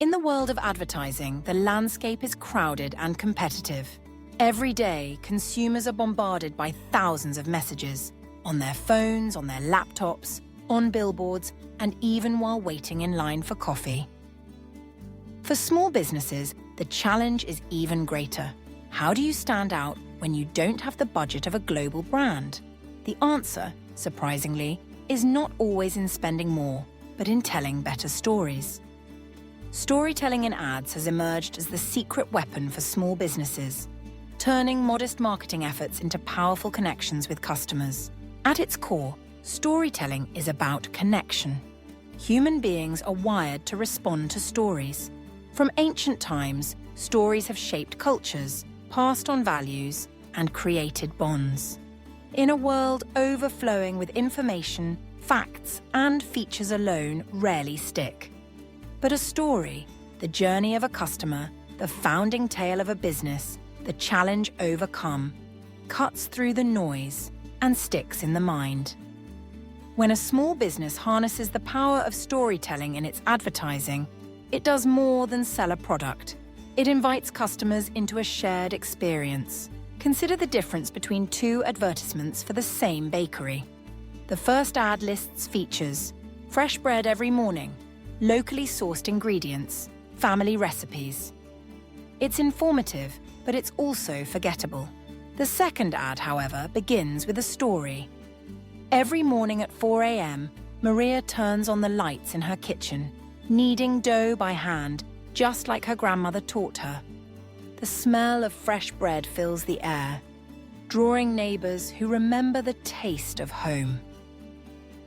In the world of advertising, the landscape is crowded and competitive. Every day, consumers are bombarded by thousands of messages on their phones, on their laptops, on billboards, and even while waiting in line for coffee. For small businesses, the challenge is even greater. How do you stand out when you don't have the budget of a global brand? The answer, surprisingly, is not always in spending more, but in telling better stories. Storytelling in ads has emerged as the secret weapon for small businesses, turning modest marketing efforts into powerful connections with customers. At its core, storytelling is about connection. Human beings are wired to respond to stories. From ancient times, stories have shaped cultures, passed on values, and created bonds. In a world overflowing with information, facts and features alone rarely stick. But a story, the journey of a customer, the founding tale of a business, the challenge overcome, cuts through the noise and sticks in the mind. When a small business harnesses the power of storytelling in its advertising, it does more than sell a product. It invites customers into a shared experience. Consider the difference between two advertisements for the same bakery. The first ad lists features: fresh bread every morning, locally sourced ingredients, family recipes. It's informative, but it's also forgettable. The second ad, however, begins with a story. Every morning at 4 a.m., Maria turns on the lights in her kitchen, kneading dough by hand, just like her grandmother taught her. The smell of fresh bread fills the air, drawing neighbors who remember the taste of home.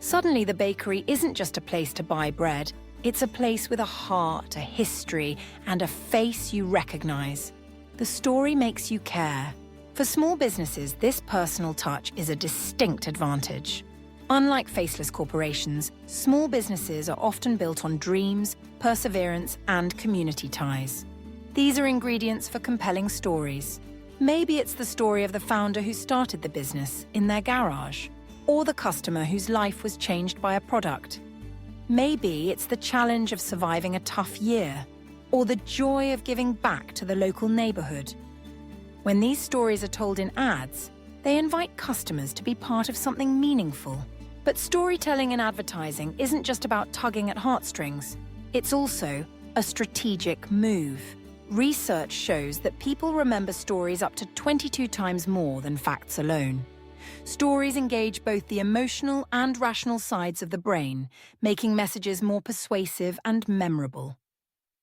Suddenly, the bakery isn't just a place to buy bread. It's a place with a heart, a history, and a face you recognize. The story makes you care. For small businesses, this personal touch is a distinct advantage. Unlike faceless corporations, small businesses are often built on dreams, perseverance, and community ties. These are ingredients for compelling stories. Maybe it's the story of the founder who started the business in their garage, or the customer whose life was changed by a product. Maybe it's the challenge of surviving a tough year, or the joy of giving back to the local neighborhood. When these stories are told in ads, they invite customers to be part of something meaningful. But storytelling in advertising isn't just about tugging at heartstrings. It's also a strategic move. Research shows that people remember stories up to 22 times more than facts alone. Stories engage both the emotional and rational sides of the brain, making messages more persuasive and memorable.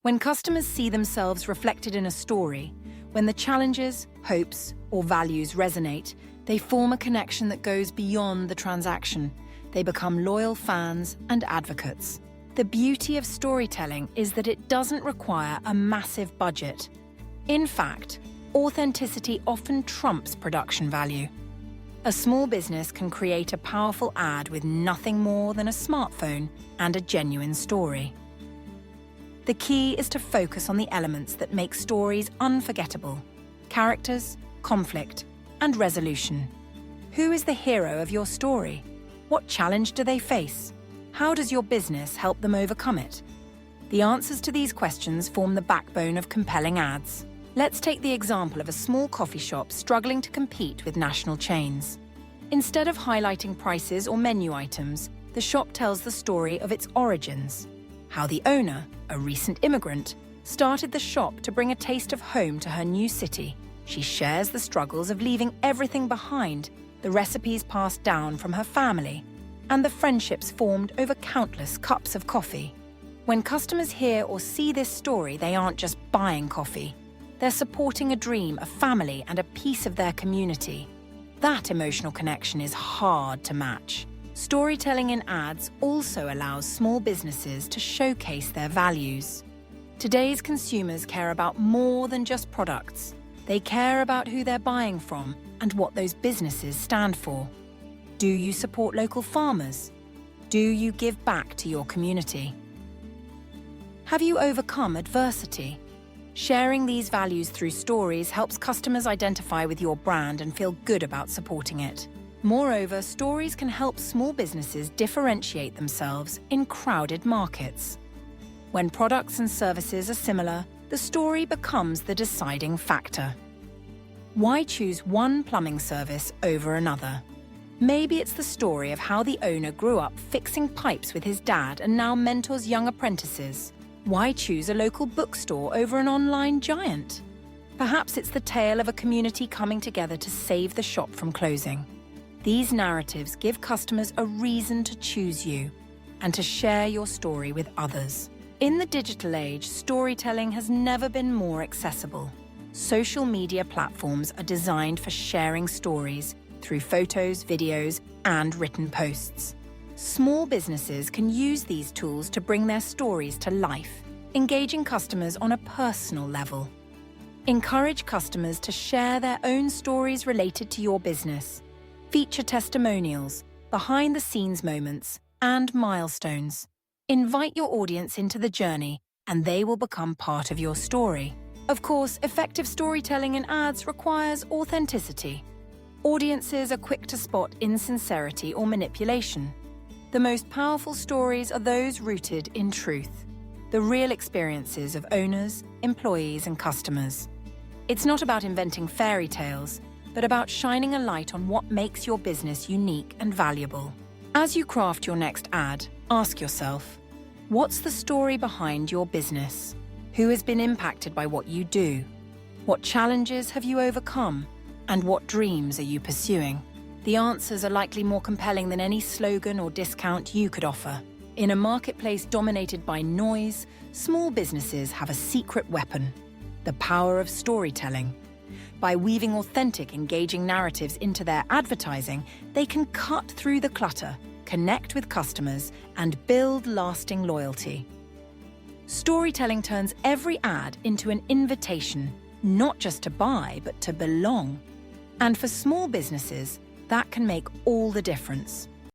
When customers see themselves reflected in a story, when the challenges, hopes, or values resonate, they form a connection that goes beyond the transaction. They become loyal fans and advocates. The beauty of storytelling is that it doesn't require a massive budget. In fact, authenticity often trumps production value. A small business can create a powerful ad with nothing more than a smartphone and a genuine story. The key is to focus on the elements that make stories unforgettable: characters, conflict, and resolution. Who is the hero of your story? What challenge do they face? How does your business help them overcome it? The answers to these questions form the backbone of compelling ads. Let's take the example of a small coffee shop struggling to compete with national chains. Instead of highlighting prices or menu items, the shop tells the story of its origins. How the owner, a recent immigrant, started the shop to bring a taste of home to her new city. She shares the struggles of leaving everything behind, the recipes passed down from her family, and the friendships formed over countless cups of coffee. When customers hear or see this story, they aren't just buying coffee. They're supporting a dream, a family, and a piece of their community. That emotional connection is hard to match. Storytelling in ads also allows small businesses to showcase their values. Today's consumers care about more than just products. They care about who they're buying from and what those businesses stand for. Do you support local farmers? Do you give back to your community? Have you overcome adversity? Sharing these values through stories helps customers identify with your brand and feel good about supporting it. Moreover, stories can help small businesses differentiate themselves in crowded markets. When products and services are similar, the story becomes the deciding factor. Why choose one plumbing service over another? Maybe it's the story of how the owner grew up fixing pipes with his dad and now mentors young apprentices. Why choose a local bookstore over an online giant? Perhaps it's the tale of a community coming together to save the shop from closing. These narratives give customers a reason to choose you and to share your story with others. In the digital age, storytelling has never been more accessible. Social media platforms are designed for sharing stories through photos, videos, and written posts. Small businesses can use these tools to bring their stories to life, engaging customers on a personal level. Encourage customers to share their own stories related to your business. Feature testimonials, behind-the-scenes moments, and milestones. Invite your audience into the journey, and they will become part of your story. Of course, effective storytelling in ads requires authenticity. Audiences are quick to spot insincerity or manipulation. The most powerful stories are those rooted in truth, the real experiences of owners, employees, and customers. It's not about inventing fairy tales, but about shining a light on what makes your business unique and valuable. As you craft your next ad, ask yourself, what's the story behind your business? Who has been impacted by what you do? What challenges have you overcome? And what dreams are you pursuing? The answers are likely more compelling than any slogan or discount you could offer. In a marketplace dominated by noise, small businesses have a secret weapon: the power of storytelling. By weaving authentic, engaging narratives into their advertising, they can cut through the clutter, connect with customers, and build lasting loyalty. Storytelling turns every ad into an invitation, not just to buy, but to belong. And for small businesses, that can make all the difference.